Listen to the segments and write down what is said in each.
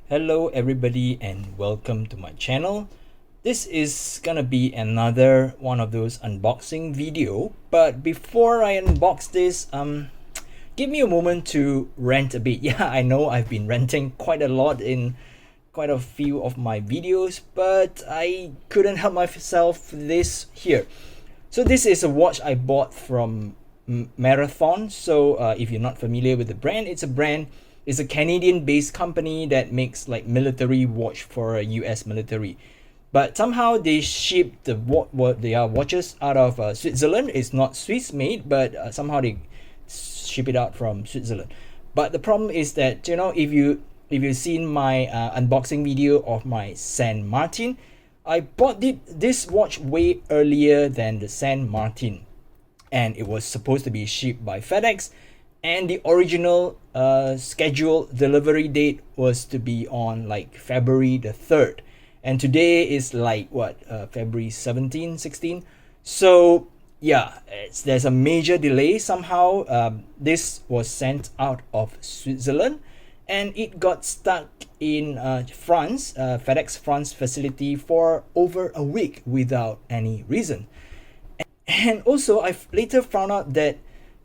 Hello everybody and welcome to my channel. This is gonna be another one of those unboxing video, but before I unbox this, give me a moment to rant a bit. Yeah, I know I've been ranting quite a lot in quite a few of my videos, but I couldn't help myself this here. So this is a watch I bought from Marathon. So if you're not familiar with the brand, it's a Canadian-based company that makes like military watch for US military. But somehow they ship their watches out of Switzerland. It's not Swiss made, but somehow they ship it out from Switzerland. But the problem is that if you've seen my unboxing video of my San Martin, I bought this watch way earlier than the San Martin, and it was supposed to be shipped by FedEx, and the original scheduled delivery date was to be on like February the 3rd, and today is like what, February 17, 16. So yeah, there's a major delay somehow. This was sent out of Switzerland and it got stuck in France, FedEx France facility for over a week without any reason. And also, I've later found out that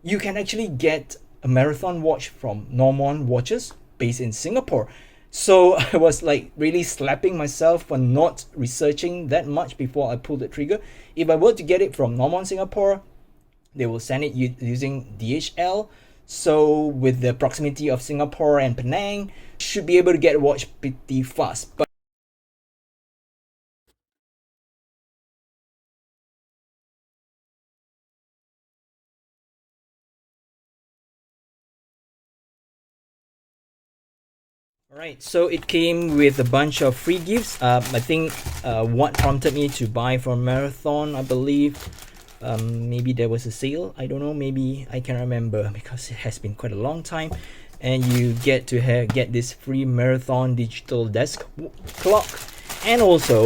you can actually get a Marathon watch from Normand Watches based in Singapore. So I was like really slapping myself for not researching that much before I pulled the trigger. If I were to get it from Normand Singapore, they will send it using DHL. So with the proximity of Singapore and Penang, should be able to get a watch pretty fast. But alright, so it came with a bunch of free gifts. I think what prompted me to buy from Marathon, I believe, maybe there was a sale. I don't know. Maybe I can remember because it has been quite a long time. And you get to get this free Marathon digital desk clock, and also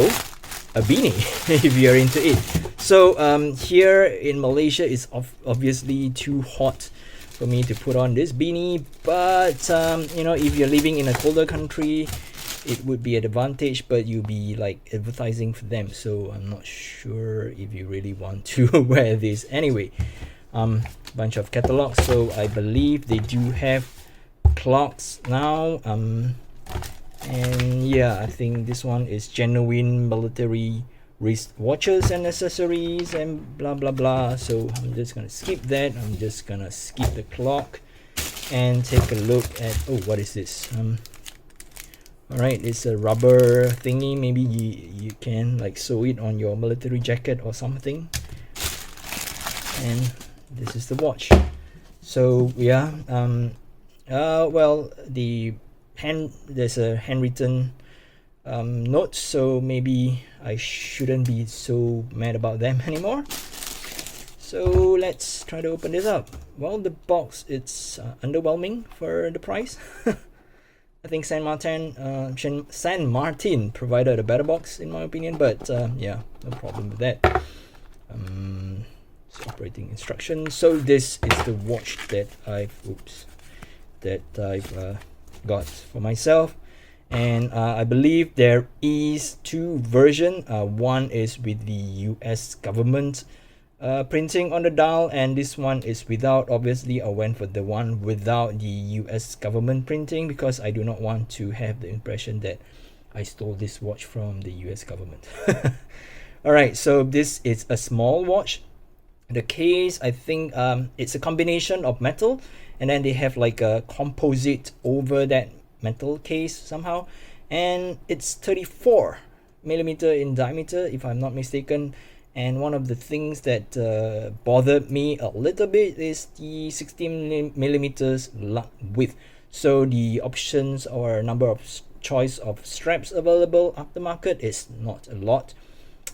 a beanie if you're into it. So here in Malaysia, it's obviously too hot for me to put on this beanie, but if you're living in a colder country, it would be an advantage, but you'll be like advertising for them, so I'm not sure if you really want to wear this. Anyway, bunch of catalogs, so I believe they do have clocks now, and yeah, I think this one is genuine military wrist watches and accessories and blah blah blah. So I'm just gonna skip that. I'm just gonna skip the clock and take a look at, oh, what is this? Alright, it's a rubber thingy. Maybe you can like sew it on your military jacket or something. And this is the watch. So yeah, well, there's a handwritten note, so maybe I shouldn't be so mad about them anymore. So let's try to open this up. Well, the box, it's underwhelming for the price. I think San Martin provided a better box in my opinion, but yeah, no problem with that. Operating instructions. So this is the watch that I've got for myself, and I believe there is two versions. One is with the US government printing on the dial, and this one is without. Obviously I went for the one without the US government printing because I do not want to have the impression that I stole this watch from the US government. Alright, so this is a small watch. The case, I think it's a combination of metal, and then they have like a composite over that metal case somehow, and it's 34 millimeter in diameter if I'm not mistaken. And one of the things that bothered me a little bit is the 16 millimeters lug width. So the options or number of choice of straps available aftermarket is not a lot,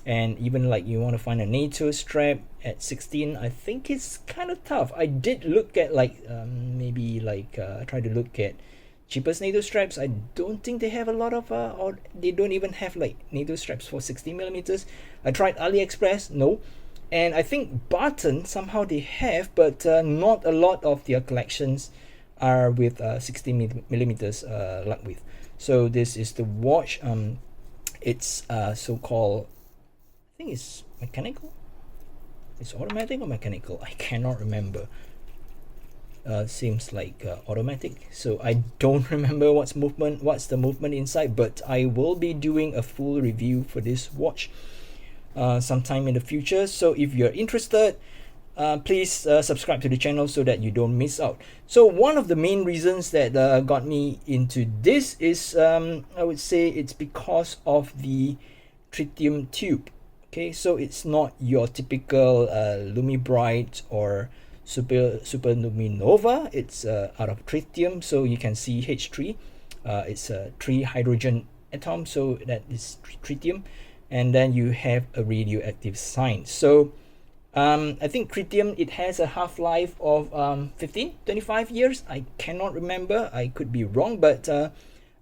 and even like you want to find a NATO strap at 16, I think it's kind of tough. I did look at like try to look at cheapest NATO straps. I don't think they have a lot of or they don't even have like NATO straps for 16 millimeters. I tried AliExpress, no, and I think Barton somehow they have, but not a lot of their collections are with 16 millimeters lug width. So this is the watch. It's so-called, I think it's mechanical. It's automatic or mechanical, I cannot remember. Seems like automatic, so I don't remember what's the movement inside, but I will be doing a full review for this watch sometime in the future. So if you're interested, please subscribe to the channel so that you don't miss out. So one of the main reasons that got me into this is I would say it's because of the tritium tube. Okay, so it's not your typical Lumibright or superluminova. It's out of tritium, so you can see H3. It's 3 hydrogen atom, so that is tritium, and then you have a radioactive sign. So I think tritium, it has a half-life of 25 years. I cannot remember, I could be wrong, but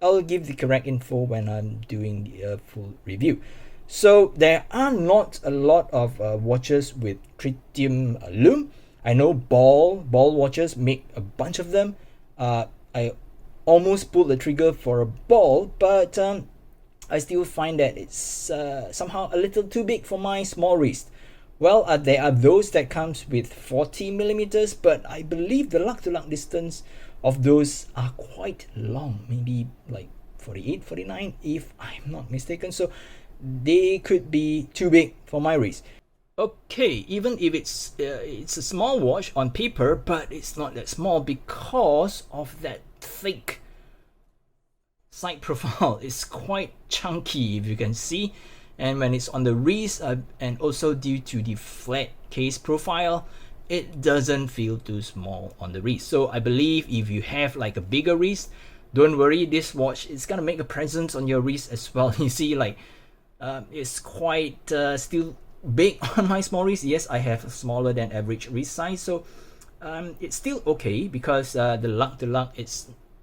I'll give the correct info when I'm doing the full review. So there are not a lot of watches with tritium lume. I know ball watches make a bunch of them. I almost pulled the trigger for a ball, but I still find that it's somehow a little too big for my small wrist. Well, there are those that comes with 40 millimeters, but I believe the lug-to-lug distance of those are quite long, maybe like 48, 49, if I'm not mistaken. So they could be too big for my wrist. Okay, even if it's a small watch on paper, but it's not that small because of that thick side profile. It's quite chunky, if you can see, and when it's on the wrist, and also due to the flat case profile, it doesn't feel too small on the wrist. So I believe if you have like a bigger wrist, don't worry, this watch is gonna make a presence on your wrist as well. You see, like it's quite still big on my small wrist. Yes, I have a smaller than average wrist size, so it's still okay because the lug-to-lug,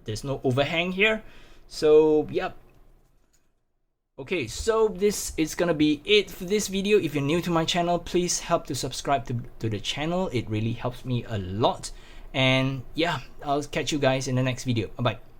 there's no overhang here. So yep. Okay, so this is gonna be it for this video. If you're new to my channel, please help to subscribe to the channel. It really helps me a lot. And yeah, I'll catch you guys in the next video. Bye bye.